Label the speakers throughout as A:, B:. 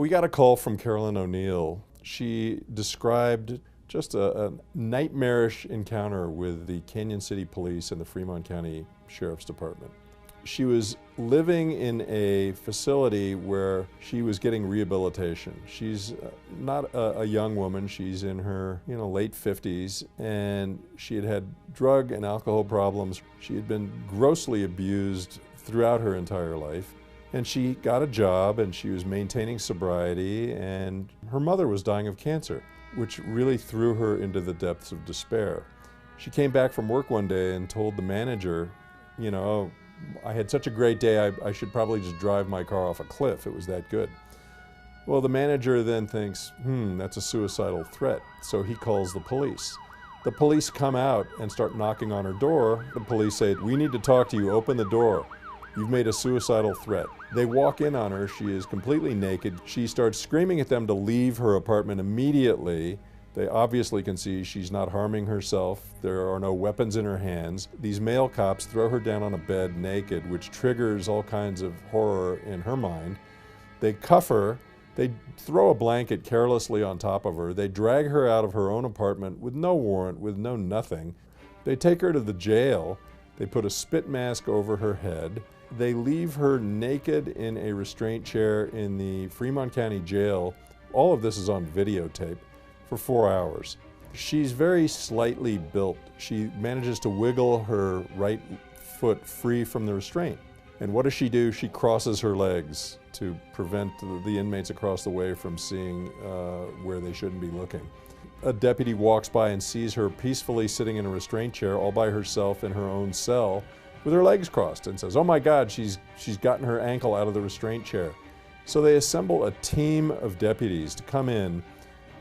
A: We got a call from Carolyn ONeal. She described just a nightmarish encounter with the Canyon City Police and the Fremont County Sheriffs Department. She was living in a facility where she was getting rehabilitation. She's not a young woman. She's in her late 50s, and she had had drug and alcohol problems. She had been grossly abused throughout her entire life. And she got a job and she was maintaining sobriety, and her mother was dying of cancer, which really threw her into the depths of despair. She came back from work one day and told the manager, "Oh, I had such a great day, I should probably just drive my car off a cliff. It was that good." Well, the manager then thinks, that's a suicidal threat. So he calls the police. The police come out and start knocking on her door. The police say, "We need to talk to you, open the door. You've made a suicidal threat." They walk in on her. She is completely naked. She starts screaming at them to leave her apartment immediately. They obviously can see she's not harming herself. There are no weapons in her hands. These male cops throw her down on a bed naked, which triggers all kinds of horror in her mind. They cuff her. They throw a blanket carelessly on top of her. They drag her out of her own apartment with no warrant, with no nothing. They take her to the jail. They put a spit mask over her head. They leave her naked in a restraint chair in the Fremont County Jail. All of this is on videotape for 4 hours. She's very slightly built. She manages to wiggle her right foot free from the restraint. And what does she do? She crosses her legs to prevent the inmates across the way from seeing where they shouldn't be looking. A deputy walks by and sees her peacefully sitting in a restraint chair all by herself in her own cell with her legs crossed and says, "Oh my God, she's gotten her ankle out of the restraint chair." So they assemble a team of deputies to come in,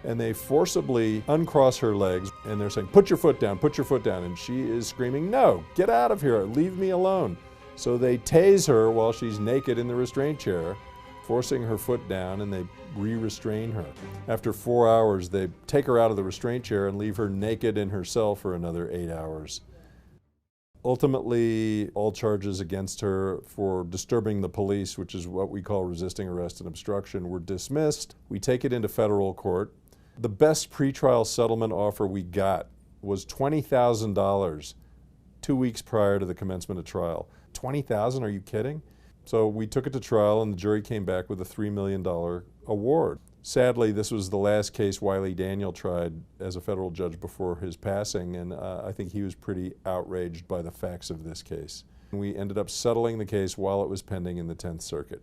A: and they forcibly uncross her legs, and they're saying, "Put your foot down, put your foot down." And she is screaming, "No, get out of here, leave me alone." So they tase her while she's naked in the restraint chair, forcing her foot down, and they re-restrain her. After 4 hours, they take her out of the restraint chair and leave her naked in her cell for another 8 hours. Ultimately, all charges against her for disturbing the police, which is what we call resisting arrest and obstruction, were dismissed. We take it into federal court. The best pretrial settlement offer we got was $20,000 2 weeks prior to the commencement of trial. $20,000, are you kidding? So we took it to trial, and the jury came back with a $3 million award. Sadly, this was the last case Wiley Daniel tried as a federal judge before his passing, and I think he was pretty outraged by the facts of this case. We ended up settling the case while it was pending in the 10th Circuit.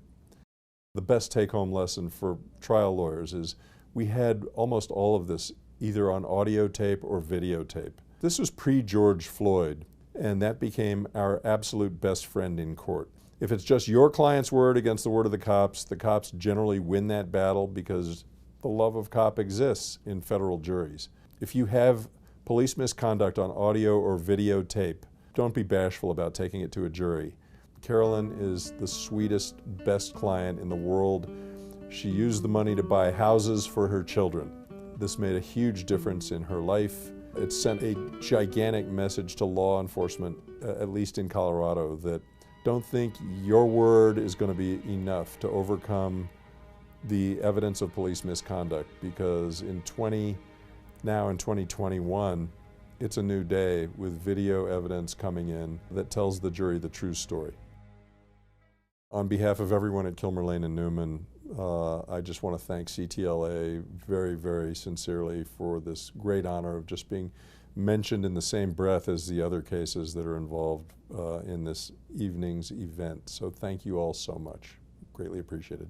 A: The best take-home lesson for trial lawyers is we had almost all of this either on audio tape or videotape. This was pre-George Floyd, and that became our absolute best friend in court. If it's just your client's word against the word of the cops generally win that battle because the love of cop exists in federal juries. If you have police misconduct on audio or videotape, don't be bashful about taking it to a jury. Carolyn is the sweetest, best client in the world. She used the money to buy houses for her children. This made a huge difference in her life. It sent a gigantic message to law enforcement, at least in Colorado, that don't think your word is going to be enough to overcome the evidence of police misconduct, because now in 2021, it's a new day with video evidence coming in that tells the jury the true story. On behalf of everyone at Kilmer Lane and Newman, I just want to thank CTLA very, very sincerely for this great honor of just being mentioned in the same breath as the other cases that are involved in this evening's event. So thank you all so much. Greatly appreciated.